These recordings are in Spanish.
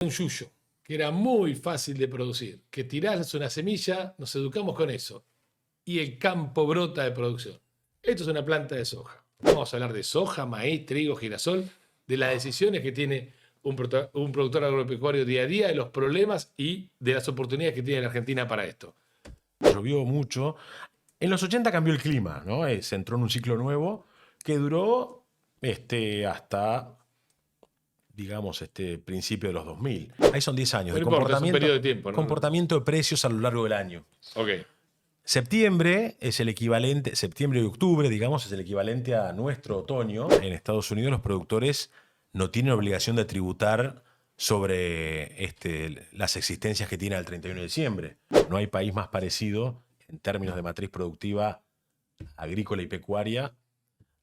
Un yuyo, que era muy fácil de producir, que tirás una semilla, nos educamos con eso, y el campo brota de producción. Esto es una planta de soja. Vamos a hablar de soja, maíz, trigo, girasol, de las decisiones que tiene un productor agropecuario día a día, de los problemas y de las oportunidades que tiene la Argentina para esto. Llovió mucho. En los 80 cambió el clima, ¿no? Se entró en un ciclo nuevo que duró hasta, digamos, principio de los 2000. Ahí son 10 años No importa, es un periodo de tiempo, ¿no? Comportamiento de precios a lo largo del año. Ok. Septiembre es el equivalente, septiembre y octubre, digamos, es el equivalente a nuestro otoño. En Estados Unidos los productores no tienen obligación de tributar sobre las existencias que tienen al 31 de diciembre. No hay país más parecido en términos de matriz productiva agrícola y pecuaria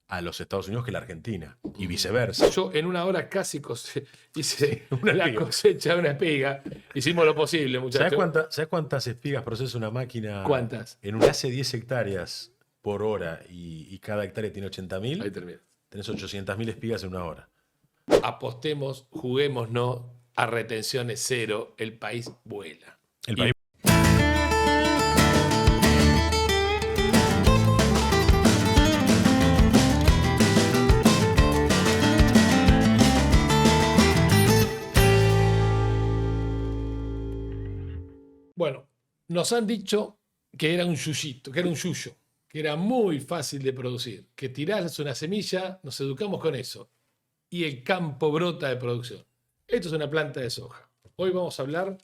a los Estados Unidos que la Argentina, y viceversa. Yo en una hora casi hice la cosecha de una espiga. Hicimos lo posible, muchachos. ¿Sabes cuántas espigas procesa una máquina? ¿Cuántas? Hace 10 hectáreas por hora y cada hectárea tiene 80.000. Ahí termina. Tenés 800.000 espigas en una hora. Apostemos, juguémonos a retenciones cero. El país vuela. El país. Bueno, nos han dicho que era un yuyito, que era un yuyo, que era muy fácil de producir, que tirás una semilla, nos educamos con eso, y el campo brota de producción. Esto es una planta de soja. Hoy vamos a hablar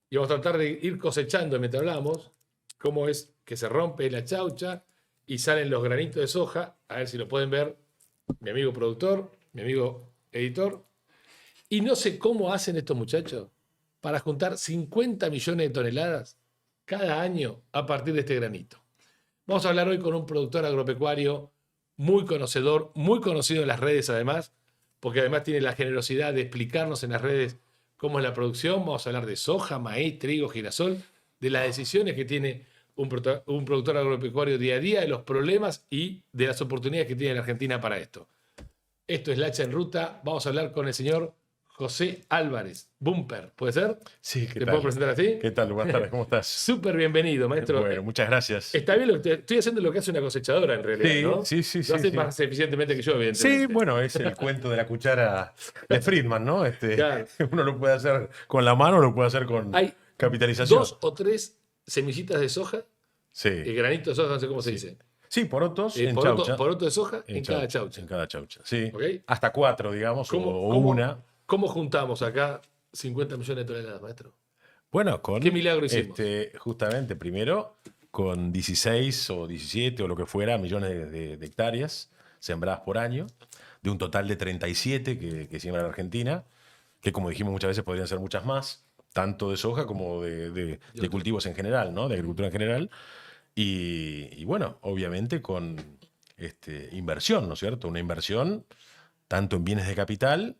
y vamos a tratar de ir cosechando mientras hablamos cómo es que se rompe la chaucha y salen los granitos de soja. A ver si lo pueden ver mi amigo productor, mi amigo editor. Y no sé cómo hacen estos muchachos para juntar 50 millones de toneladas cada año a partir de este granito. Vamos a hablar hoy con un productor agropecuario muy conocedor, muy conocido en las redes además, porque además tiene la generosidad de explicarnos en las redes cómo es la producción. Vamos a hablar de soja, maíz, trigo, girasol, de las decisiones que tiene un productor agropecuario día a día, de los problemas y de las oportunidades que tiene la Argentina para esto. Esto es La Hacha en Ruta. Vamos a hablar con el señor José Álvarez, Bumper, ¿puede ser? Sí, ¿qué ¿Te tal? puedo presentar así? ¿Qué tal? Buenas tardes, ¿cómo estás? Súper bienvenido, maestro. Bueno, muchas gracias. Está bien lo que estoy haciendo lo que hace una cosechadora en realidad, Sí, ¿no? sí. Lo haces más eficientemente que yo, evidentemente. Sí, bueno, es el cuento de la cuchara de Friedman, ¿no? Claro. Uno lo puede hacer con la mano o lo puede hacer con Hay capitalización. 2 o 3 semillitas de soja, Sí. granito de soja, no sé cómo se dice. Sí, porotos en Poroto chaucha. de soja en cada chaucha. En cada chaucha, sí. ¿Ok? Hasta 4, digamos, o una. ¿Cómo juntamos acá 50 millones de toneladas, maestro? Bueno, ¿Qué milagro hicimos? Justamente, primero, con 16 o 17 o lo que fuera millones de hectáreas sembradas por año, de un total de 37 que siembra la Argentina, que como dijimos muchas veces podrían ser muchas más, tanto de soja como de cultivos en general, ¿no? De agricultura en general. Y bueno, obviamente con inversión, ¿no es cierto? Una inversión tanto en bienes de capital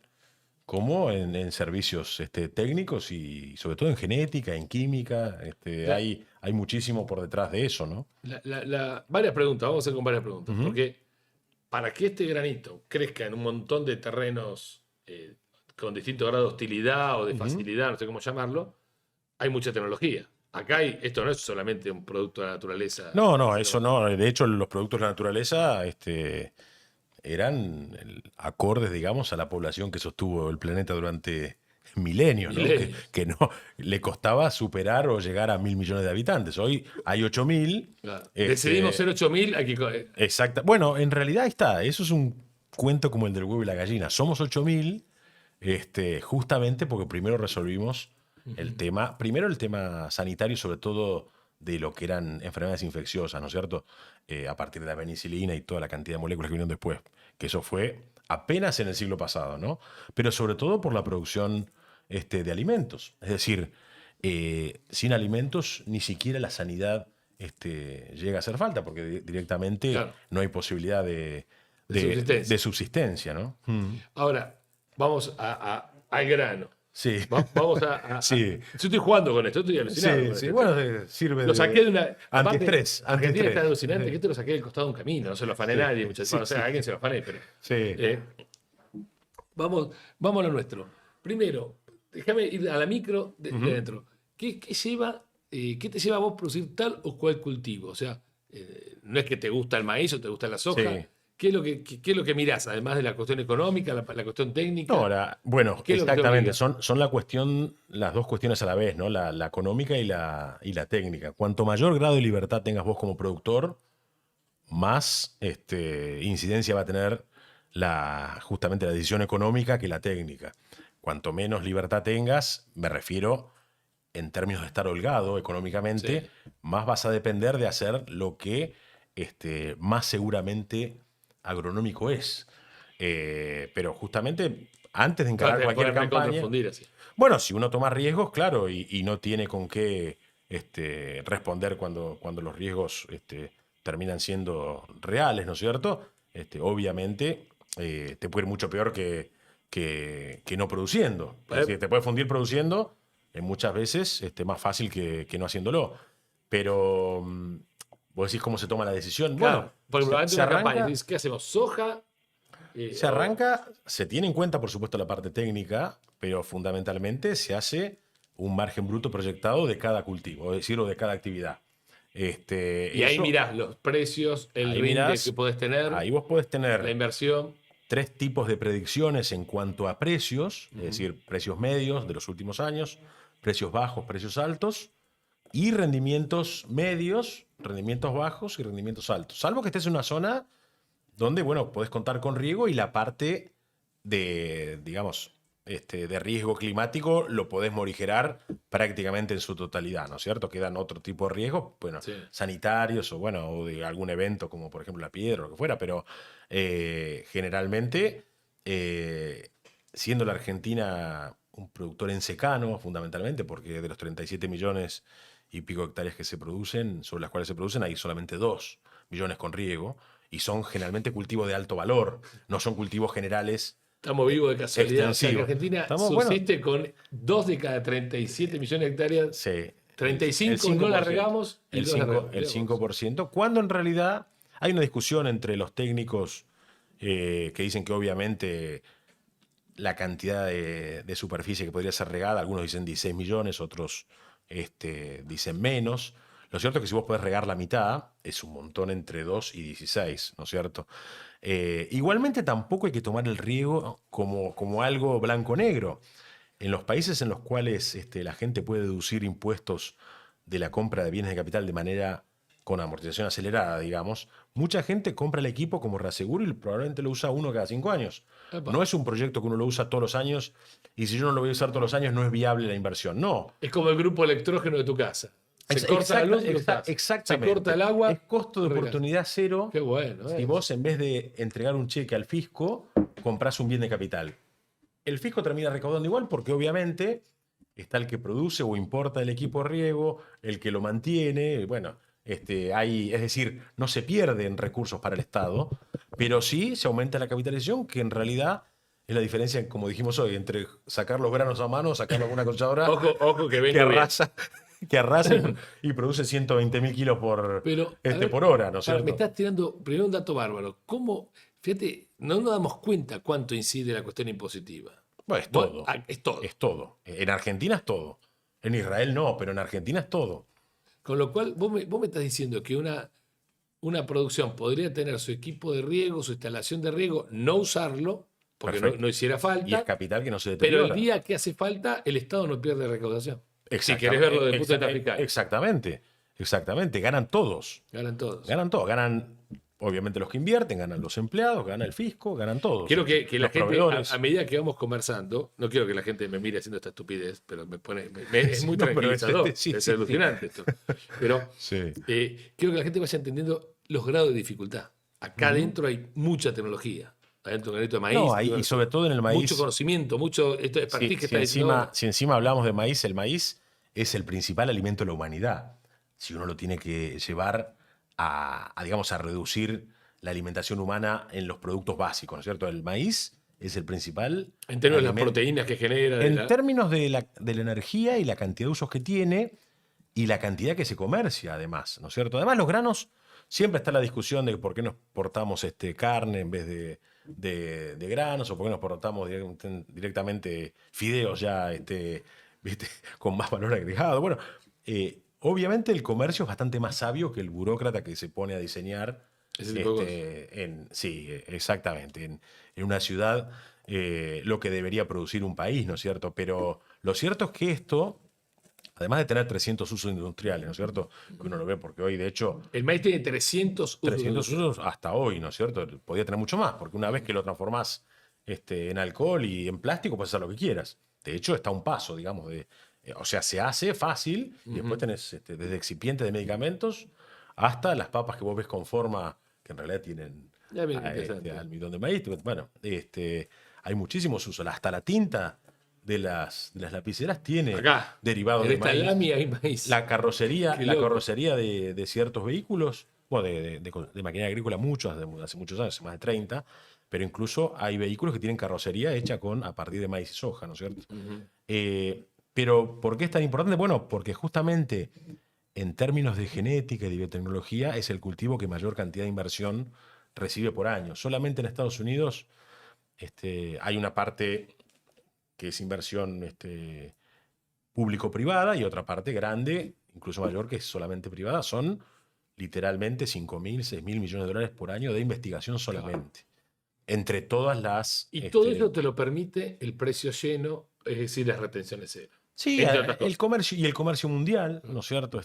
como en servicios técnicos y sobre todo en genética, en química. Hay muchísimo por detrás de eso, ¿no? Varias preguntas, vamos a hacer con varias preguntas. Porque para que este granito crezca en un montón de terrenos con distintos grados de hostilidad o de facilidad, no sé cómo llamarlo, hay mucha tecnología. Acá esto no es solamente un producto de la naturaleza. No, eso no. De hecho, los productos de la naturaleza eran acordes, digamos, a la población que sostuvo el planeta durante milenios, ¿no? Que no le costaba superar o llegar a 1.000 millones de habitantes. Hoy hay 8.000. Claro. Decidimos ser 8.000. Exacto. Bueno, en realidad está. Eso es un cuento como el del huevo y la gallina. Somos 8.000 justamente porque primero resolvimos el tema. Primero el tema sanitario, sobre todo de lo que eran enfermedades infecciosas, ¿no es cierto? A partir de la penicilina y toda la cantidad de moléculas que vinieron después, que eso fue apenas en el siglo pasado, ¿no? Pero sobre todo por la producción de alimentos. Es decir, sin alimentos ni siquiera la sanidad llega a hacer falta, porque directamente no hay posibilidad de subsistencia, ¿no? Ahora, vamos al grano. Sí. Vamos sí. Yo estoy jugando con esto, estoy alucinado. Sí. Bueno, sirve lo saqué de una. Antiestrés. Argentina está alucinante que esto lo saqué del costado de un camino, no se lo afané nadie, muchachos. O sea, alguien se lo afané, pero. Sí. Vamos a lo nuestro. Primero, déjame ir a la micro de dentro. ¿Qué te lleva a vos producir tal o cual cultivo? O sea, no es que te gusta el maíz o te gusta la soja. Sí. ¿Qué es lo que mirás? Además de la cuestión económica, la cuestión técnica. No, bueno, ¿Qué es lo que te exactamente. obliga? Son las dos cuestiones a la vez, ¿no? La económica y la técnica. Cuanto mayor grado de libertad tengas vos como productor, más incidencia va a tener justamente la decisión económica que la técnica. Cuanto menos libertad tengas, me refiero en términos de estar holgado económicamente, Sí. más vas a depender de hacer lo que más seguramente agronómico es. Pero justamente antes de encarar Te cualquier podés campaña, recontrafundir así. bueno, si uno toma riesgos, claro, y no tiene con qué responder cuando los riesgos terminan siendo reales, ¿no es cierto? Obviamente te puede ir mucho peor que no produciendo. Es decir, te puede fundir produciendo muchas veces más fácil que no haciéndolo. Pero vos decís cómo se toma la decisión. Claro, Bueno, por ejemplo, antes de se una campaña, arranca. dices, ¿qué hacemos? ¿Soja? Se arranca, se tiene en cuenta, por supuesto, la parte técnica, pero fundamentalmente se hace un margen bruto proyectado de cada cultivo, es decir, o de cada actividad. Y ahí mirás los precios, el Ahí rinde que mirás, podés tener, ahí vos podés la tener inversión. tres tipos de predicciones en cuanto a precios, es decir, precios medios de los últimos años, precios bajos, precios altos, y rendimientos medios, rendimientos bajos y rendimientos altos. Salvo que estés en una zona donde, bueno, podés contar con riego y la parte de, digamos, de riesgo climático lo podés morigerar prácticamente en su totalidad, ¿no es cierto? Quedan otro tipo de riesgos, bueno, Sí. sanitarios o, bueno, o de algún evento como por ejemplo la piedra o lo que fuera, pero generalmente, siendo la Argentina un productor en secano, fundamentalmente, porque de los 37 millones y pico de hectáreas que se producen, sobre las cuales se producen, hay solamente 2 millones con riego, y son generalmente cultivos de alto valor, no son cultivos generales Estamos vivos de casualidad. O sea que extensivos. Argentina Estamos, bueno, subsiste con 2 de cada 37 millones de hectáreas. sí, el 35 no la 5%. regamos y El 2 la 5%, regamos. el Mirá vos. 5%, cuando en realidad hay una discusión entre los técnicos que dicen que obviamente la cantidad de superficie que podría ser regada, algunos dicen 16 millones, otros dicen menos. Lo cierto es que si vos podés regar la mitad, es un montón entre 2 y 16, ¿no es cierto? Igualmente tampoco hay que tomar el riego como algo blanco-negro. En los países en los cuales la gente puede deducir impuestos de la compra de bienes de capital de manera con amortización acelerada, digamos, mucha gente compra el equipo como reaseguro y probablemente lo usa uno cada 5 años. Epa. No es un proyecto que uno lo usa todos los años y si yo no lo voy a usar todos los años no es viable la inversión. No. Es como el grupo electrógeno de tu casa. Se Es corta la luz, exactamente. se corta el agua. Es costo de regas. oportunidad cero. Qué bueno. Si vos en vez de entregar un cheque al fisco, comprás un bien de capital. El fisco termina recaudando igual porque obviamente está el que produce o importa el equipo de riego, el que lo mantiene, bueno, es decir, no se pierden recursos para el Estado, pero sí se aumenta la capitalización, que en realidad es la diferencia, como dijimos hoy, entre sacar los granos a mano, sacarlo con una cosechadora Ojo que venga que bien. arrasa y produce 120.000 kilos por, Pero, a ver, por hora, ¿no es cierto? me estás tirando primero un dato bárbaro. ¿Cómo? Fíjate, no nos damos cuenta cuánto incide la cuestión impositiva. Bueno, es todo. Es todo. Es todo. En Argentina es todo. En Israel no, pero en Argentina es todo. Con lo cual, vos me estás diciendo que una producción podría tener su equipo de riego, su instalación de riego, no usarlo, porque no hiciera Y es falta, capital que no se pero deteriora. el día que hace falta, el Estado no pierde recaudación. Si Exactamente, querés verlo desde el punto de vista fiscal. Exactamente. Ganan todos. Ganan todos. Ganan todos. Ganan, obviamente, los que invierten, ganan los empleados, gana el fisco, ganan todos. Quiero que la Los gente, proveedores. a medida que vamos conversando, no quiero que la gente me mire haciendo esta estupidez, pero es muy No, pero tranquilizador, sí, es sí. alucinante esto. Pero Sí. quiero que la gente vaya entendiendo los grados de dificultad. Acá adentro hay mucha tecnología. Adentro de un granito de maíz. No, y sobre todo en el maíz. Mucho conocimiento, mucho. Esto es Si, que si está diciendo ahora. encima hablamos de maíz, el maíz es el principal alimento de la humanidad. Si uno lo tiene que llevar digamos, a reducir la alimentación humana en los productos básicos, ¿no es cierto? El maíz es el principal. En términos de las alimento. proteínas que genera. En términos de la energía y la cantidad de usos que tiene y la cantidad que se comercia, además, ¿no es cierto? Además, los granos, siempre está la discusión de por qué no exportamos carne en vez de granos o por qué no exportamos directamente fideos ya ¿viste? Con más valor agregado. Bueno, obviamente el comercio es bastante más sabio que el burócrata que se pone a diseñar. Ese tipo de cosas. Sí, exactamente. En una ciudad lo que debería producir un país, ¿no es cierto? Pero lo cierto es que esto, además de tener 300 usos industriales, ¿no es cierto? Que uno lo ve porque hoy, de hecho, El maíz tiene 300 usos 300 industriales. usos hasta hoy, ¿no es cierto? Podía tener mucho más, porque una vez que lo transformás en alcohol y en plástico, puedes hacer lo que quieras. De hecho, está a un paso, digamos, o sea, se hace fácil y después tenés desde excipientes de medicamentos hasta las papas que vos ves con forma, que en realidad tienen Ya bien interesante. almidón de maíz. Bueno, hay muchísimos usos. Hasta la tinta de las lapiceras tiene Acá, derivados en de esta maíz. lámina hay maíz. La carrocería, Qué la loco. carrocería de ciertos vehículos, bueno, de maquinaria agrícola, muchos, hace muchos años, hace más de 30, pero incluso hay vehículos que tienen carrocería hecha a partir de maíz y soja, ¿no es cierto? Pero, ¿por qué es tan importante? Bueno, porque justamente en términos de genética y de biotecnología es el cultivo que mayor cantidad de inversión recibe por año. Solamente en Estados Unidos hay una parte que es inversión público-privada y otra parte grande, incluso mayor, que es solamente privada. Son literalmente 5.000, 6.000 millones de dólares por año de investigación solamente. Entre todas las... Y todo eso te lo permite el precio lleno, es decir, las retenciones cero. Sí, Entre otras el cosas. comercio y el comercio mundial, ¿no es cierto?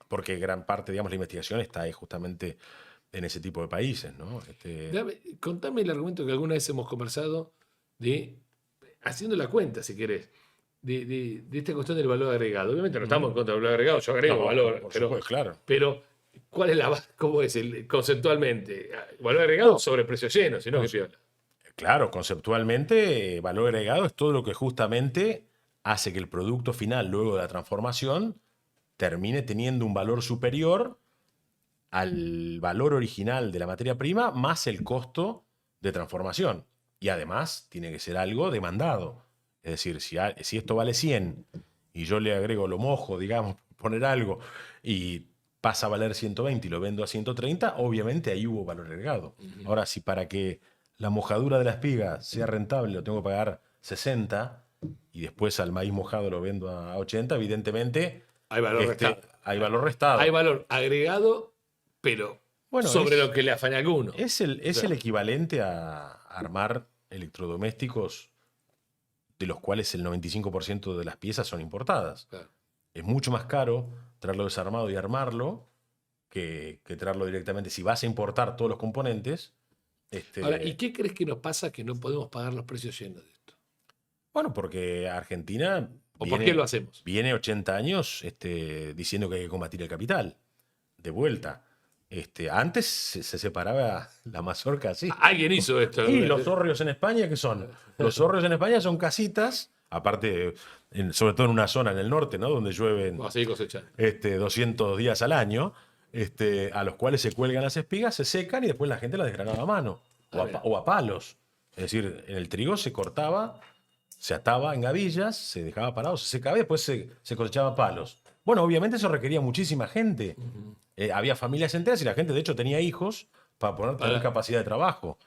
Porque gran parte, digamos, la investigación está ahí justamente en ese tipo de países, ¿no? Contame el argumento que alguna vez hemos conversado de, haciendo la cuenta, si querés, de esta cuestión del valor agregado. Obviamente no estamos en contra del valor agregado, yo agrego No, valor, por pero, supuesto, claro. pero ¿cuál es la base? ¿Cómo es conceptualmente? Valor agregado No. sobre precio lleno, sino que piola. Claro, conceptualmente, valor agregado es todo lo que justamente hace que el producto final, luego de la transformación, termine teniendo un valor superior al valor original de la materia prima más el costo de transformación. Y además tiene que ser algo demandado. Es decir, si esto vale 100 y yo le agrego, lo mojo, digamos, poner algo, y pasa a valer 120 y lo vendo a 130, obviamente ahí hubo valor agregado. Ahora, si para que la mojadura de la espiga sea rentable lo tengo que pagar 60 y después al maíz mojado lo vendo a 80, evidentemente Hay valor restado. hay valor restado. Hay valor agregado, pero Bueno, sobre lo que le afane a alguno. es el equivalente a armar electrodomésticos de los cuales el 95% de las piezas son importadas. Claro. Es mucho más caro traerlo desarmado y armarlo que traerlo directamente. Si vas a importar todos los componentes... Ahora, ¿y qué crees que nos pasa que no podemos pagar los precios llenos de esto? Bueno, porque Argentina ¿O por qué lo hacemos? viene 80 años diciendo que hay que combatir el capital. De vuelta. Antes se separaba la mazorca así. Alguien hizo esto. Y los hórreos en España, ¿qué son? Los hórreos en España son casitas, aparte, sobre todo en una zona en el norte, ¿no? Donde llueven Vamos a seguir cosechando. 200 días al año, a los cuales se cuelgan las espigas, se secan y después la gente las desgranaba a mano o a palos. Es decir, en el trigo se cortaba, se ataba en gavillas, se dejaba parado, se secaba y después se cosechaba a palos. Bueno, obviamente eso requería muchísima gente. Había familias enteras y la gente, de hecho, tenía hijos para poder tener capacidad de trabajo,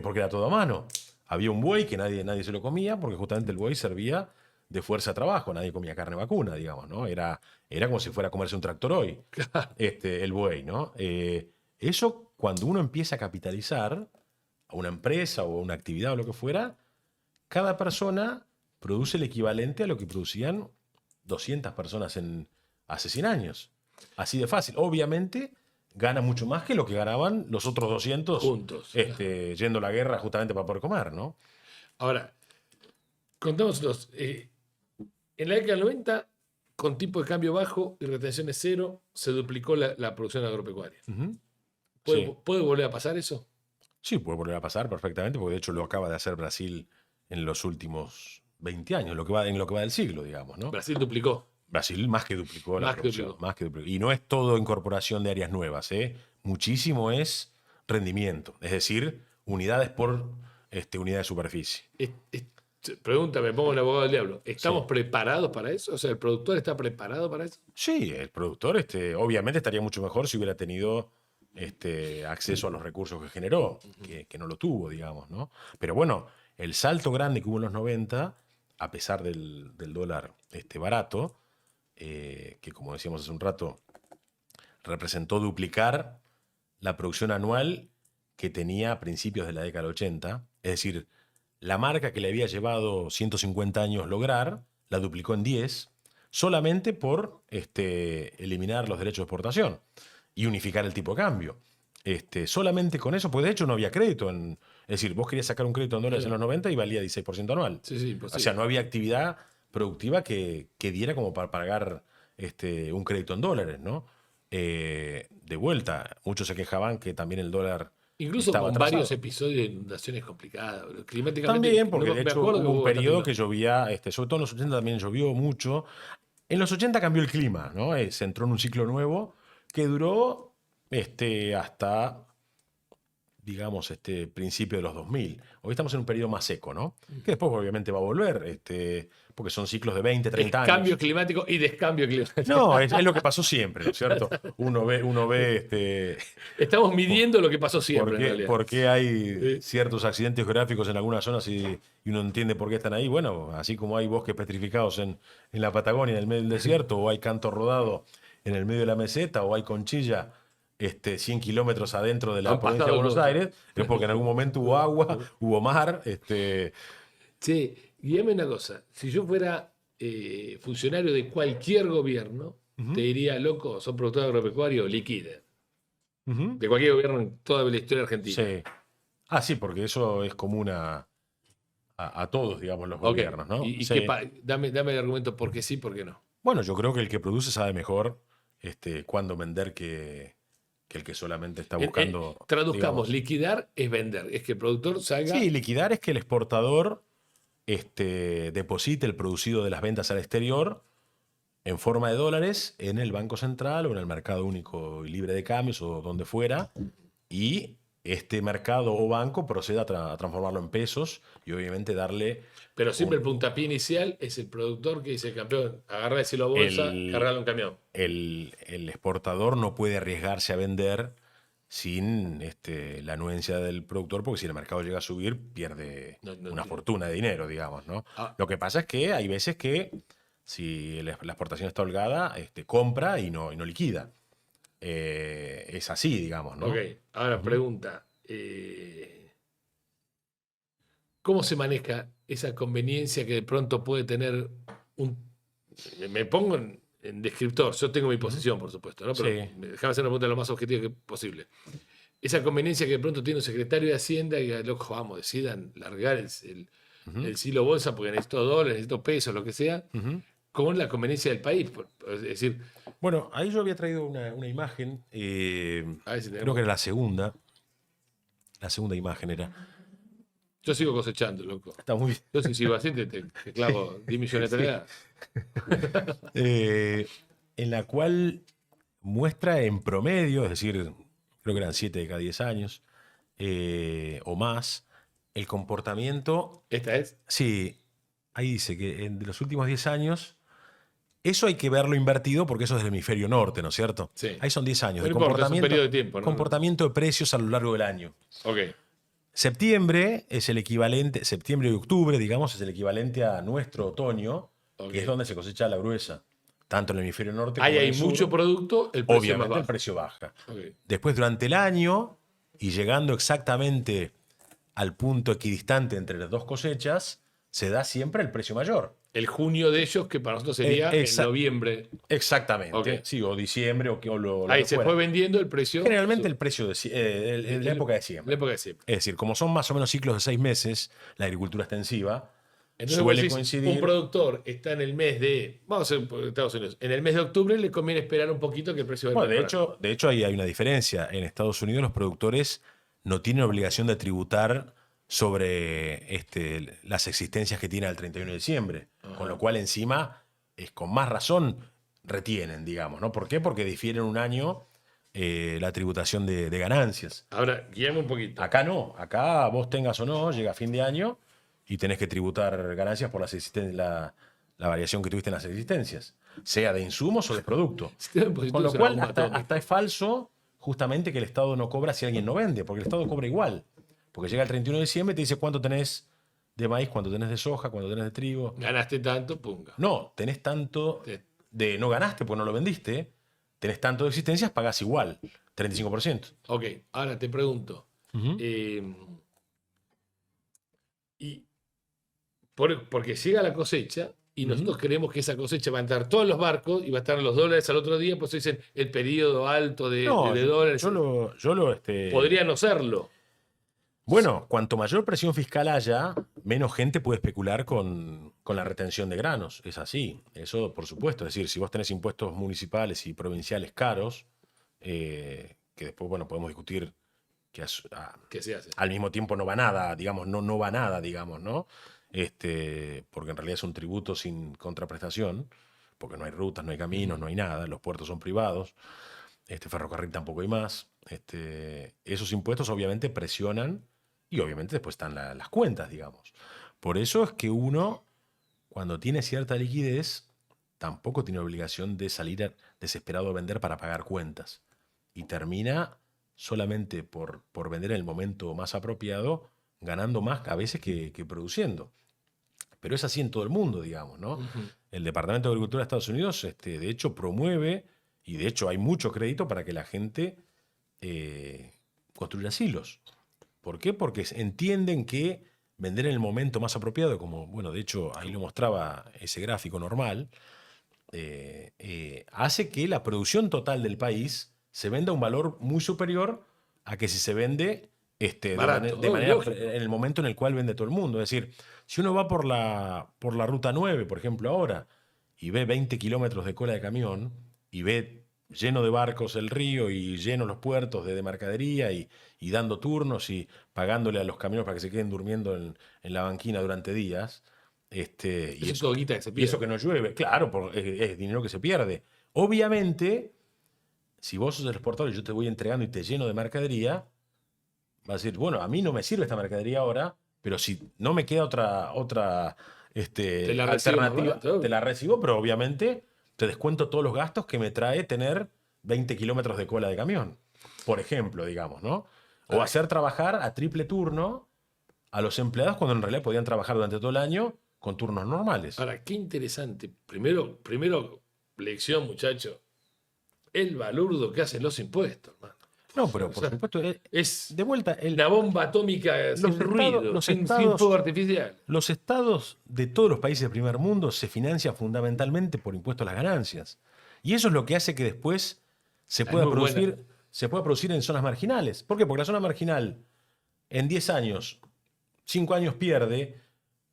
porque era todo a mano. Había un buey que nadie se lo comía porque justamente el buey servía de fuerza de trabajo. Nadie comía carne vacuna, digamos, ¿no? Era como si fuera a comerse un tractor hoy, el buey, ¿no? Eso, cuando uno empieza a capitalizar a una empresa o una actividad o lo que fuera, cada persona produce el equivalente a lo que producían 200 personas hace 100 años. Así de fácil. Obviamente gana mucho más que lo que ganaban los otros 200 juntos. Yendo a la guerra justamente para poder comer, ¿no? Ahora, contémonos. En la década del 90, con tipo de cambio bajo y retenciones cero, se duplicó la producción agropecuaria. ¿Puede volver a pasar eso? Sí, puede volver a pasar perfectamente, porque de hecho lo acaba de hacer Brasil en los últimos 20 años, en lo que va del siglo, digamos, ¿no? Brasil duplicó. Brasil más que duplicó la producción. Más que duplicó. Y no es todo incorporación de áreas nuevas, ¿eh? Muchísimo es rendimiento, es decir, unidades por unidad de superficie. Pregúntame, me pongo el abogado del diablo. ¿Estamos preparados para eso? O sea, ¿el productor está preparado para eso? Sí, el productor obviamente estaría mucho mejor si hubiera tenido acceso a los recursos que generó, que no lo tuvo, digamos, ¿no? Pero bueno, el salto grande que hubo en los 90, a pesar del dólar barato, que como decíamos hace un rato, representó duplicar la producción anual que tenía a principios de la década del 80. Es decir, la marca que le había llevado 150 años lograr, la duplicó en 10, solamente por eliminar los derechos de exportación y unificar el tipo de cambio. Solamente con eso, pues de hecho no había crédito. Es decir, vos querías sacar un crédito en dólares en los 90 y valía 16% anual. Sí, o sea, no había actividad productiva que diera como para pagar un crédito en dólares, ¿no? De vuelta, muchos se quejaban que también el dólar incluso estaba con atrasado. varios episodios de inundaciones complicadas. Climáticamente. También, porque de me hecho acuerdo hubo un bastante periodo mal. que llovía, sobre todo en los 80 también llovió mucho. En los 80 cambió el clima, ¿no? Se entró en un ciclo nuevo que duró hasta, digamos, principio de los 2000. Hoy estamos en un periodo más seco, ¿no? Que después obviamente va a volver, porque son ciclos de 20, 30 años. Cambio climático y descambio climático. No, es lo que pasó siempre, ¿no es cierto? Uno ve Estamos midiendo lo que pasó siempre, en realidad. por qué hay ciertos accidentes geográficos en algunas zonas y uno entiende por qué están ahí. Bueno, así como hay bosques petrificados en la Patagonia, en el medio del desierto, o hay canto rodado en el medio de la meseta, o hay conchilla 100 kilómetros adentro de la provincia de Buenos Aires, es porque en algún momento hubo agua, hubo mar. Sí, y dime una cosa, si yo fuera funcionario de cualquier gobierno, te diría, loco, sos productor agropecuario, liquide. De cualquier gobierno en toda la historia argentina. Sí. Sí, porque eso es común a todos, digamos, los gobiernos, ¿no? ¿Y sí. dame el argumento por qué sí, por qué no? Bueno, yo creo que el que produce sabe mejor cuándo vender que el que solamente está buscando. Traduzcamos, digamos, liquidar es vender, es que el productor salga. Sí, liquidar es que el exportador deposite el producido de las ventas al exterior en forma de dólares en el Banco Central o en el mercado único y libre de cambios o donde fuera, y este mercado o banco proceda a transformarlo en pesos y obviamente darle. Pero siempre el puntapié inicial es el productor que dice, campeón, agarra ese a bolsa, cargalo en camión. El exportador no puede arriesgarse a vender sin la anuencia del productor, porque si el mercado llega a subir, pierde una fortuna de dinero, digamos, ¿no? Lo que pasa es que hay veces que si la exportación está holgada, compra y no liquida. Es así, digamos, ¿no? Ok, ahora pregunta. ¿Cómo se maneja esa conveniencia que de pronto puede tener un... Me pongo en descriptor, yo tengo mi posición, por supuesto, ¿no? Pero déjame hacer una pregunta lo más objetiva posible. Esa conveniencia que de pronto tiene un secretario de Hacienda y loco, vamos, decidan largar el silo bolsa porque necesito dólares, necesito pesos, lo que sea, con la conveniencia del país. Es decir... Bueno, ahí yo había traído una imagen, creo que era la segunda imagen era. Yo sigo cosechando, loco. Está muy bien. Yo si sigo así te clavo 10 millones de toneladas. En la cual muestra en promedio, es decir, creo que eran 7 de cada 10 años o más, el comportamiento. ¿Esta es? Sí, ahí dice que en los últimos 10 años, eso hay que verlo invertido porque eso es del hemisferio norte, ¿no es cierto? Sí. Ahí son 10 años. No importa, es un periodo de tiempo, ¿no? Comportamiento de precios a lo largo del año. Ok. Septiembre es el equivalente, septiembre y octubre, digamos, es el equivalente a nuestro otoño, que es donde se cosecha la gruesa, tanto en el hemisferio norte como en el sur. Hay mucho producto, el precio Obviamente más bajo. el precio baja. Okay. Después, durante el año, y llegando exactamente al punto equidistante entre las dos cosechas, se da siempre el precio mayor. El junio de ellos, que para nosotros sería en noviembre. Exactamente. Okay. Sí, o diciembre o lo ahí que se fuera. fue vendiendo el precio. Generalmente el precio de la época de siempre. La época de siempre. Es decir, como son más o menos ciclos de 6 meses, la agricultura extensiva, entonces, suele coincidir. Un productor está en el mes de, vamos a hacer Estados Unidos, en el mes de octubre le conviene esperar un poquito que el precio va a mejorar. De hecho ahí hay una diferencia. En Estados Unidos los productores no tienen obligación de tributar sobre las existencias que tienen al 31 de diciembre. Con lo cual encima, con más razón, retienen, digamos, ¿no? ¿Por qué? Porque difieren un año la tributación de ganancias. Ahora, guíame un poquito. Acá no. Acá vos tengas o no, llega fin de año y tenés que tributar ganancias por la variación que tuviste en las existencias, sea de insumos o de producto. Con lo cual hasta es falso justamente que el Estado no cobra si alguien no vende, porque el Estado cobra igual. Porque llega el 31 de diciembre y te dice cuánto tenés de maíz, cuánto tenés de soja, cuánto tenés de trigo. Ganaste tanto, punga. No, tenés tanto de no ganaste porque no lo vendiste, tenés tanto de existencias, pagás igual, 35%. Ok, ahora te pregunto. Ujú. Y porque llega la cosecha y nosotros creemos que esa cosecha va a entrar todos los barcos y va a estar los dólares al otro día, pues dicen el periodo alto de No, dólares. Podría no serlo. Bueno, cuanto mayor presión fiscal haya, menos gente puede especular con la retención de granos. Es así, eso por supuesto. Es decir, si vos tenés impuestos municipales y provinciales caros, que después, bueno, podemos discutir que ¿Qué se hace? al mismo tiempo no va nada, digamos, no va nada, digamos, ¿no? Porque en realidad es un tributo sin contraprestación, porque no hay rutas, no hay caminos, no hay nada, los puertos son privados, ferrocarril tampoco hay más. Esos impuestos obviamente presionan y obviamente después están las cuentas, digamos. Por eso es que uno, cuando tiene cierta liquidez, tampoco tiene obligación de salir desesperado a vender para pagar cuentas. Y termina solamente por vender en el momento más apropiado, ganando más a veces que produciendo. Pero es así en todo el mundo, digamos, ¿no? El Departamento de Agricultura de Estados Unidos, de hecho, promueve, y de hecho hay mucho crédito para que la gente construya silos. ¿Por qué? Porque entienden que vender en el momento más apropiado, como, bueno, de hecho, ahí lo mostraba ese gráfico normal, hace que la producción total del país se venda a un valor muy superior a que si se vende Barato, de manera lógico. en el momento en el cual vende todo el mundo. Es decir, si uno va por la ruta 9, por ejemplo, ahora, y ve 20 kilómetros de cola de camión, y ve lleno de barcos el río y lleno los puertos de mercadería y dando turnos y pagándole a los camiones para que se queden durmiendo en la banquina durante días. Y Eso es eso, todo guita que se y eso pierde. que no llueve, claro, es dinero que se pierde. Obviamente, si vos sos el exportador y yo te voy entregando y te lleno de mercadería, vas a decir, bueno, a mí no me sirve esta mercadería ahora, pero si no me queda otra Te la recibo más alternativa, barato, te obvio. la recibo, pero obviamente te descuento todos los gastos que me trae tener 20 kilómetros de cola de camión, por ejemplo, digamos, ¿no? O Ahora, hacer trabajar a triple turno a los empleados cuando en realidad podían trabajar durante todo el año con turnos normales. ahora, qué interesante. Primero, lección, muchacho. El balurdo que hacen los impuestos, hermano. No, pero O por sea, supuesto, es de vuelta, una bomba atómica sin ruido, sin fuego artificial. los estados de todos los países del primer mundo se financian fundamentalmente por impuestos a las ganancias. Y eso es lo que hace que después se Es pueda muy buena. producir en zonas marginales. ¿Por qué? Porque la zona marginal en 10 años, 5 años pierde,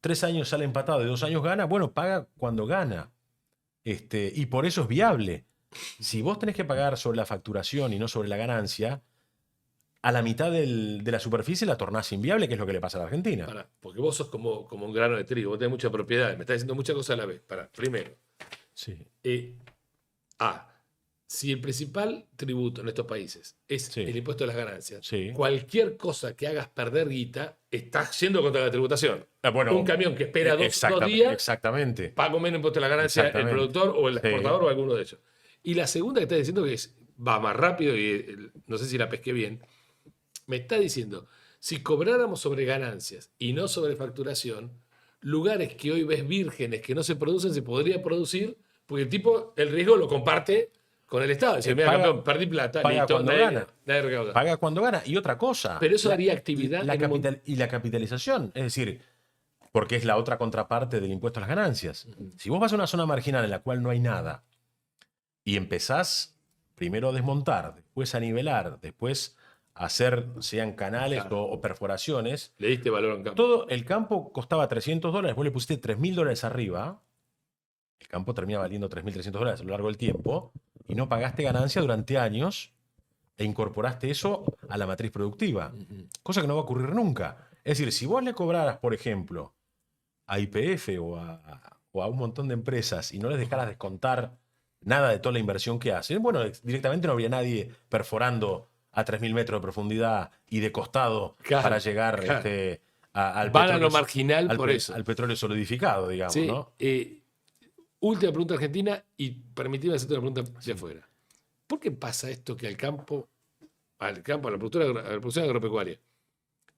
3 años sale empatado y 2 años gana, bueno, paga cuando gana. Y por eso es viable. Si vos tenés que pagar sobre la facturación y no sobre la ganancia, a la mitad de la superficie la tornás inviable, que es lo que le pasa a la Argentina. Porque vos sos como un grano de trigo, vos tenés mucha propiedad, me estás diciendo muchas cosas a la vez. Primero, Sí. si el principal tributo en estos países es Sí. el impuesto a las ganancias, Sí. cualquier cosa que hagas perder guita, estás yendo contra la tributación. Bueno, Un camión que espera dos exactamente, días, exactamente. paga menos impuesto a la ganancia el Exactamente. productor o el Sí. exportador o alguno de ellos. Y la segunda que estás diciendo que va más rápido y no sé si la pesqué bien, me está diciendo, si cobráramos sobre ganancias y no sobre facturación, lugares que hoy ves vírgenes que no se producen, se podría producir, porque el riesgo lo comparte con el Estado. Dice, mira, Paga- campeón, perdí plata, paga listo, cuando nadie, gana. nadie recauda. Paga cuando gana. Y otra cosa. Pero eso haría actividad La en un y la capitalización. Es decir, porque es la otra contraparte del impuesto a las ganancias. Si vos vas a una zona marginal en la cual no hay nada y empezás primero a desmontar, después a nivelar, después a hacer, sean canales Claro. o perforaciones, Le diste valor a un campo. todo el campo costaba $300, vos le pusiste $3.000 arriba, el campo termina valiendo $3.300 a lo largo del tiempo y no pagaste ganancia durante años e incorporaste eso a la matriz productiva, cosa que no va a ocurrir nunca. Es decir, si vos le cobraras, por ejemplo, a YPF o a un montón de empresas y no les dejaras descontar nada de toda la inversión que hacen, bueno, directamente no habría nadie perforando a 3.000 metros de profundidad y de costado Claro, para llegar claro. al Van a petróleo, lo marginal por eso. al petróleo solidificado, digamos, Sí, ¿no? última pregunta argentina y permitidme hacerte una pregunta de afuera. ¿Por qué pasa esto que al campo al campo, a la producción agropecuaria,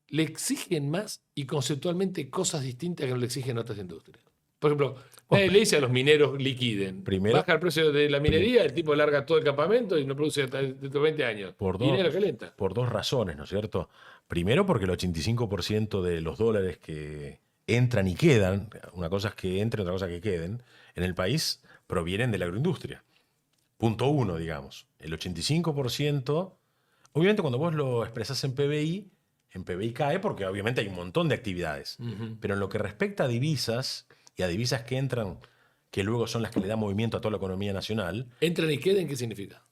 le exigen más y conceptualmente cosas distintas que no le exigen otras industrias. Por ejemplo, nadie le dice a los mineros liquiden. Primero- Baja el precio de la minería, el tipo larga todo el campamento y no produce hasta dentro de 20 años. Dinero calienta. por dos razones, ¿no es cierto? Primero, porque el 85% de los dólares que entran y quedan, una cosa es que entren, otra cosa es que queden, en el país provienen de la agroindustria. Punto uno, digamos. El 85%, obviamente cuando vos lo expresás en PBI cae porque obviamente hay un montón de actividades. Pero en lo que respecta a divisas, y a divisas que entran, que luego son las que le dan movimiento a toda la economía nacional, ¿Entran y queden? ¿Qué significa?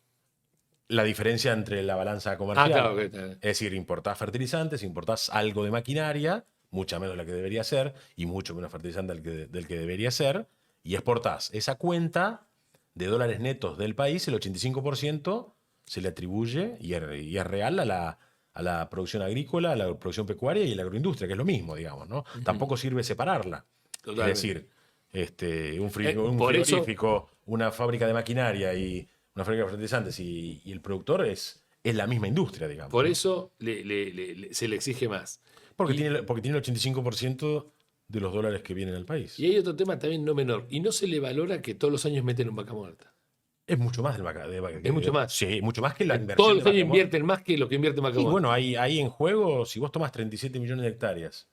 la diferencia entre la balanza comercial. Claro, ok, está bien. Es decir, importás fertilizantes, importás algo de maquinaria, mucha menos de la que debería ser, y mucho menos fertilizante del que debería ser, y exportás esa cuenta de dólares netos del país, el 85% se le atribuye, y es real, a la producción agrícola, a la producción pecuaria y a la agroindustria, que es lo mismo, digamos, ¿no? Tampoco sirve separarla. Totalmente. Es decir, un por eso- frigorífico, una fábrica de maquinaria y una fábrica de fertilizantes y el productor es la misma industria, digamos. Por ¿no? eso se le exige más. Porque, Y- porque tiene el 85% de los dólares que vienen al país. Y hay otro tema también no menor. Y no se le valora que todos los años meten un vaca muerta. Es mucho más del Es mucho más. Sí, mucho más que la inversión. Todos los de años vaca muerta. invierten más que lo que invierte vaca Y muerta. bueno, ahí en juego, si vos tomás 37 millones de hectáreas,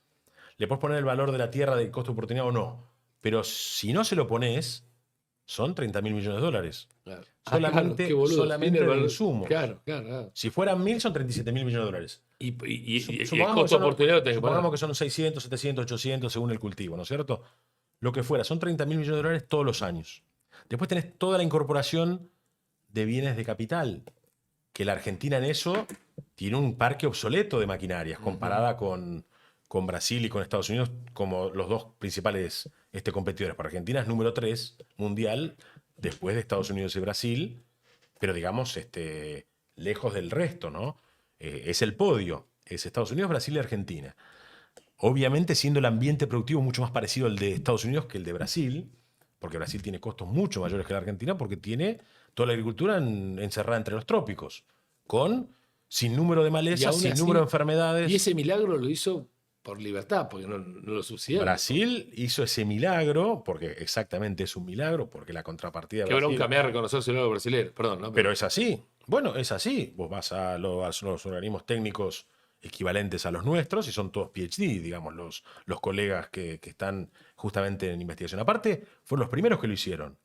le podés poner el valor de la tierra de costo de oportunidad o no. Pero si no se lo pones, son 30.000 millones de dólares. Claro. Solamente, qué boludo. solamente Tiene el de valor- insumo. Claro. Si fueran 1.000, son 37.000 millones de dólares. Y el Supongamos costo que son- de oportunidad lo tenés que supongamos poner. que son 600, 700, 800 según el cultivo, ¿no es cierto? Lo que fuera, son 30.000 millones de dólares todos los años. Después tenés toda la incorporación de bienes de capital, que la Argentina en eso tiene un parque obsoleto de maquinarias comparada con Brasil y con Estados Unidos como los dos principales competidores. Para Argentina es número 3 mundial, después de Estados Unidos y Brasil, pero digamos lejos del resto, ¿no? Es el podio, es Estados Unidos, Brasil y Argentina. Obviamente siendo el ambiente productivo mucho más parecido al de Estados Unidos que el de Brasil, porque Brasil tiene costos mucho mayores que la Argentina, porque tiene toda la agricultura encerrada entre los trópicos, con sin número de Y malezas, aún sin así- número de enfermedades. Y ese milagro lo hizo por libertad, porque no lo subsidiaron. Brasil hizo ese milagro, porque exactamente es un milagro, porque la contrapartida de Qué Brasil... bronca me ha reconocerse los brasileños. Perdón, ¿no? Pero es así. Bueno, es así. Vos vas a los organismos técnicos equivalentes a los nuestros y son todos PhD, digamos, los colegas que están justamente en investigación. Aparte, fueron los primeros que lo hicieron.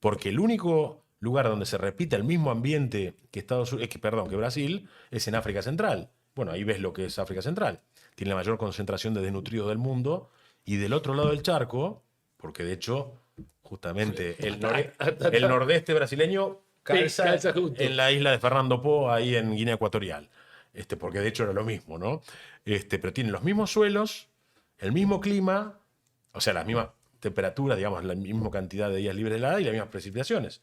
Porque el único lugar donde se repite el mismo ambiente que que Brasil es en África Central. Bueno, ahí ves lo que es África Central. Tiene la mayor concentración de desnutridos del mundo. Y del otro lado del charco, porque de hecho, justamente el nordeste brasileño calza justo. en la isla de Fernando Po, ahí en Guinea Ecuatorial. Porque de hecho era lo mismo, ¿no? Pero tienen los mismos suelos, el mismo clima, o sea, las mismas temperaturas, digamos, la misma cantidad de días libres de helada y las mismas precipitaciones.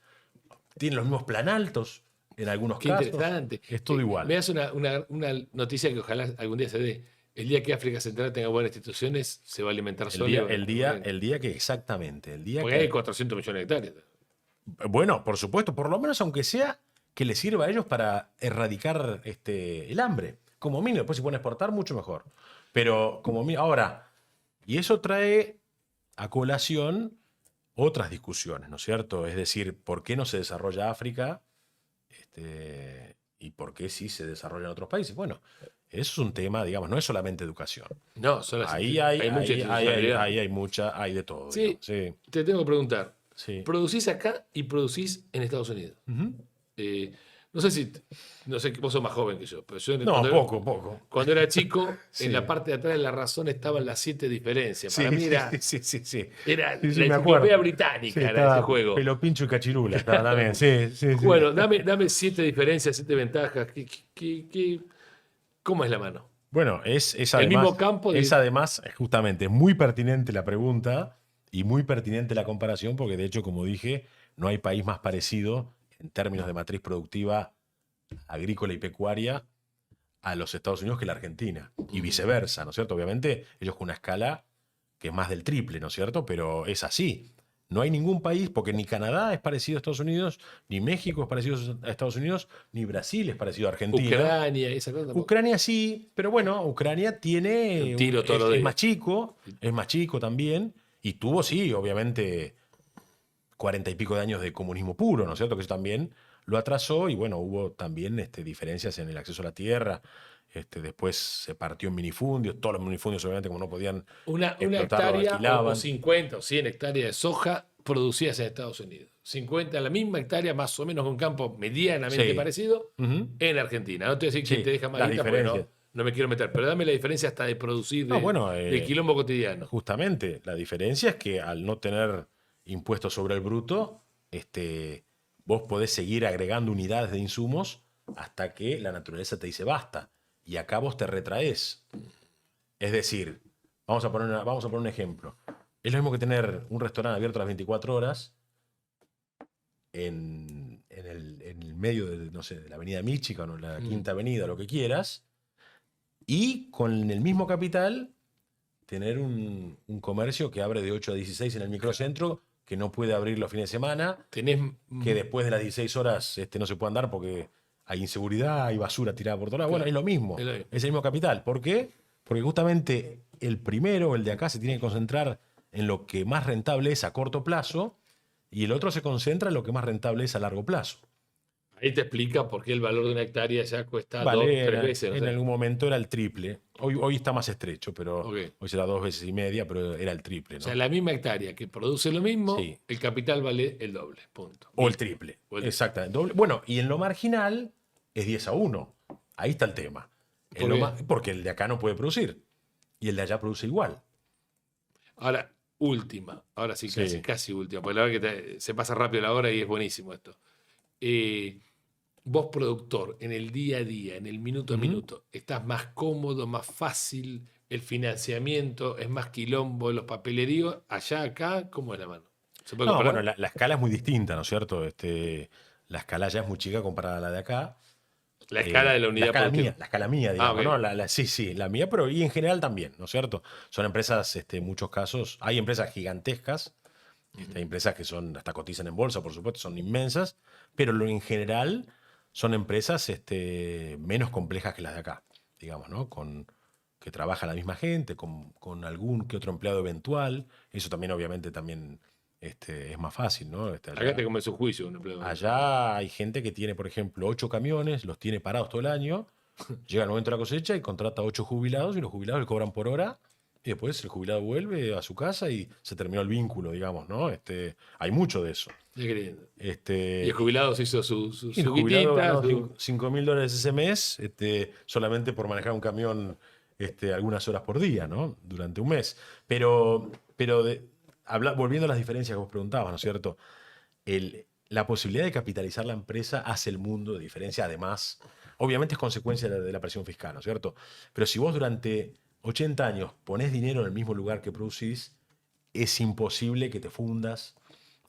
Tienen los mismos planaltos en algunos Qué casos. interesante. Es todo igual. Me das una noticia que ojalá algún día se dé. El día que África Central tenga buenas instituciones, se va a alimentar sólido. El día que exactamente, el día Porque que... hay 400 millones de hectáreas. Bueno, por supuesto, por lo menos aunque sea que les sirva a ellos para erradicar el hambre. Como mínimo, después si pueden exportar, mucho mejor. Pero como mínimo, ahora, y eso trae a colación otras discusiones, ¿no es cierto? Es decir, ¿por qué no se desarrolla África? ¿Y por qué sí se desarrolla en otros países? Bueno, eso es un tema, digamos, no es solamente educación. No, son las Ahí hay mucha institucionalidad. hay de todo. Sí, digamos. Sí, te tengo que preguntar. sí. Producís acá y producís en Estados Unidos. Ujú. No sé que vos sos más joven que yo, pero yo No, poco. cuando era chico, Sí. en la parte de atrás de la razón estaban las 7 diferencias. Sí, Para mí era, sí. era Sí, la me acuerdo. enciclopedia británica, Sí, era estaba ese juego. Pelo pincho y cachirula estaba también. Sí. Bueno, dame 7 diferencias, 7 ventajas. ¿Cómo es la mano? Bueno, es El además, mismo campo de- es además, justamente, es muy pertinente la pregunta y muy pertinente la comparación, porque de hecho, como dije, no hay país más parecido en términos de matriz productiva agrícola y pecuaria a los Estados Unidos que la Argentina, y viceversa, ¿no es cierto? Obviamente, ellos con una escala que es más del triple, ¿no es cierto? Pero es así. No hay ningún país, porque ni Canadá es parecido a Estados Unidos, ni México es parecido a Estados Unidos, ni Brasil es parecido a Argentina. Ucrania y esa cosa tampoco. Ucrania sí, pero bueno, Ucrania tiene. Un tiro todos los Es días. es más chico también. Y tuvo, sí, obviamente, 40 y pico de años de comunismo puro, ¿no es cierto? Que eso también lo atrasó y bueno, hubo también diferencias en el acceso a la tierra. Después se partió en minifundios, todos los minifundios obviamente como no podían Una explotar, lo hectárea o alquilaban. 50 o 100 hectáreas de soja producidas en Estados Unidos. 50, la misma hectárea, más o menos un campo medianamente Sí. parecido Ujú. en Argentina. No te voy a decir quién Sí, te deja más las guita, porque diferencias. no me quiero meter, pero dame la diferencia hasta de producir No, bueno, del quilombo cotidiano. justamente, la diferencia es que al no tener impuestos sobre el bruto, vos podés seguir agregando unidades de insumos hasta que la naturaleza te dice basta. Y acá vos te retraés. Es decir, vamos a poner un ejemplo. Es lo mismo que tener un restaurante abierto las 24 horas en el medio de, no sé, de la avenida Michigan o la Quinta Avenida, lo que quieras, y con el mismo capital tener un comercio que abre de 8 a 16 en el microcentro, que no puede abrir los fines de semana, Tenés que después de las 16 horas no se puede andar porque hay inseguridad, hay basura tirada por todos lados. Bueno, Claro, es lo mismo, es lo mismo. es el mismo capital. ¿Por qué? Porque justamente el primero, el de acá, se tiene que concentrar en lo que más rentable es a corto plazo y el otro se concentra en lo que más rentable es a largo plazo. Ahí te explica por qué el valor de una hectárea ya cuesta Vale, 2, 3 veces. No en sé. algún momento era el triple. Hoy está más estrecho, pero Ok. hoy será 2,5 veces, pero era el triple, O ¿no? sea, la misma hectárea que produce lo mismo, Sí. el capital vale el doble. Punto. O el triple. O el- Exactamente. Bueno, y en lo marginal es 10-1. Ahí está el tema. ¿Por qué? Porque el de acá no puede producir. Y el de allá produce igual. Ahora, última. Ahora sí, Sí. casi última. Porque la verdad que se pasa rápido la hora y es buenísimo esto. Vos, productor, en el día a día, en el minuto a Ujú. minuto, ¿estás más cómodo, más fácil? ¿El financiamiento es más quilombo, los papeleríos? Allá, acá, ¿cómo es la mano? ¿Se puede No, comparar? bueno, la escala es muy distinta, ¿no es cierto? La escala ya es muy chica comparada a la de acá. La escala de la unidad productiva. La escala mía, digamos, ok. ¿no? Sí, la mía, pero y en general también, ¿no es cierto? Son empresas, en muchos casos, hay empresas gigantescas, hay empresas que hasta cotizan en bolsa, por supuesto, son inmensas, pero en general son empresas menos complejas que las de acá, digamos, ¿no? Que trabaja la misma gente, con algún que otro empleado eventual, eso también obviamente también es más fácil, ¿no? Acá te come su juicio un empleado. Allá hay gente que tiene, por ejemplo, 8 camiones, los tiene parados todo el año, llega el momento de la cosecha y contrata 8 jubilados y los jubilados le cobran por hora y después el jubilado vuelve a su casa y se terminó el vínculo, digamos, ¿no? Hay mucho de eso. ¿Qué queriendo? Este, Y el jubilado se hizo su y el jubilado guitita, ganó su- $5.000 ese mes solamente por manejar un camión algunas horas por día, ¿no? Durante un mes. Pero volviendo a las diferencias que vos preguntabas, ¿no es cierto? La posibilidad de capitalizar la empresa hace el mundo de diferencia. Además, obviamente es consecuencia de la presión fiscal, ¿no es cierto? Pero si vos durante 80 años ponés dinero en el mismo lugar que producís, es imposible que te fundas,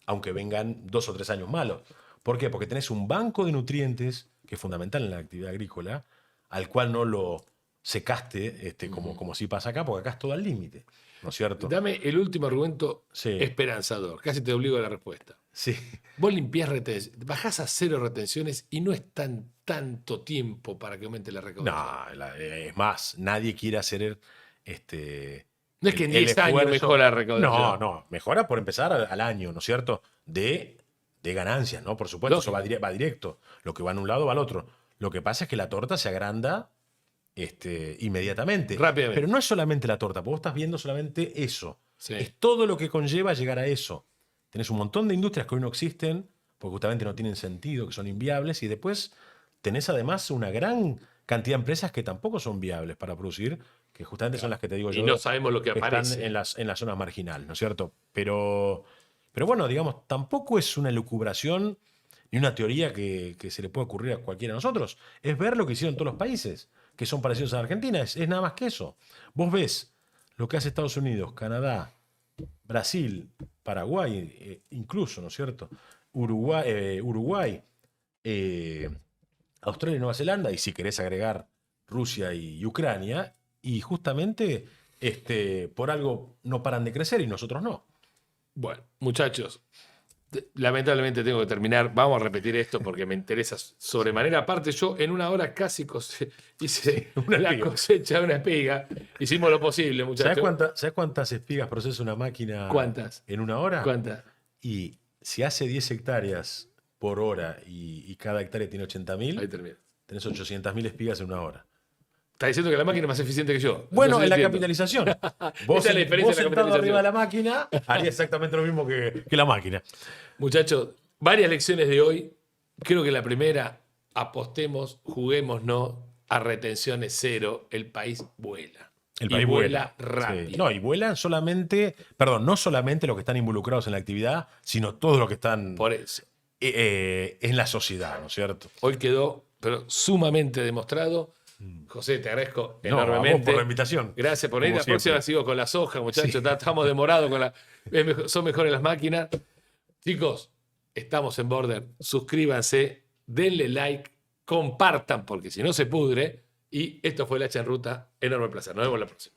aunque vengan 2 o 3 años malos. ¿Por qué? Porque tenés un banco de nutrientes, que es fundamental en la actividad agrícola, al cual no lo secaste, como sí pasa acá, porque acá es todo al límite, ¿no es cierto? Dame el último argumento Sí. esperanzador. Casi te obligo a la respuesta. Sí. Vos limpiás retenciones, bajás a 0 retenciones y no es tanto tiempo para que aumente la recaudación. No, es más, nadie quiere hacer No es que en el 10 años esfuerzo. mejora la recaudación. No, mejora por empezar al año, ¿no es cierto? De ganancias, ¿no? Por supuesto, eso Lógico. va directo. Lo que va en un lado va al otro. Lo que pasa es que la torta se agranda inmediatamente. Rápidamente. Pero no es solamente la torta, vos estás viendo solamente eso. Sí. Es todo lo que conlleva llegar a eso. Tenés un montón de industrias que hoy no existen, porque justamente no tienen sentido, que son inviables, y después tenés además una gran cantidad de empresas que tampoco son viables para producir, que justamente son las que te digo Y yo. no sabemos lo que están aparece. en las zonas marginales, ¿no es cierto? Pero bueno, digamos, tampoco es una elucubración ni una teoría que se le puede ocurrir a cualquiera de nosotros. Es ver lo que hicieron todos los países que son parecidos a Argentina. Es nada más que eso. Vos ves lo que hace Estados Unidos, Canadá, Brasil, Paraguay, incluso, ¿no es cierto? Uruguay, Australia y Nueva Zelanda, y si querés agregar Rusia y Ucrania, y justamente por algo no paran de crecer y nosotros no. Bueno, muchachos, lamentablemente tengo que terminar. Vamos a repetir esto porque me interesa sobremanera. Aparte, yo en una hora casi hice Una la espiga. cosecha de una espiga. Hicimos lo posible, muchachos. ¿Sabes cuántas espigas procesa una máquina ¿Cuántas? en una hora? ¿Cuántas? Y si hace 10 hectáreas por hora y cada hectárea tiene Ahí 80.000, termina. tenés 800.000 espigas en una hora. Está diciendo que la máquina es más eficiente que yo. Bueno, Entonces en la entiendo. capitalización. Esa Vos, es la diferencia vos en la sentado capitalización. arriba de la máquina, haría exactamente lo mismo que la máquina. Muchachos, varias lecciones de hoy. Creo que la primera, apostemos, juguémonos a retenciones cero. El país vuela. El Y país vuela. rápido. Sí. No, y vuelan solamente, perdón, no solamente los que están involucrados en la actividad, sino todos los que están Por eso. en la sociedad, ¿no es cierto? Hoy quedó, pero sumamente demostrado. José, te agradezco No, a vos enormemente. por la invitación. Gracias por ir. Como La siempre. próxima sigo con la soja, muchachos. Sí. Estamos demorados con la. Son mejores las máquinas. Chicos, estamos en Border. Suscríbanse, denle like, compartan, porque si no se pudre. Y esto fue el Hacha en Ruta. Enorme placer. Nos vemos la próxima.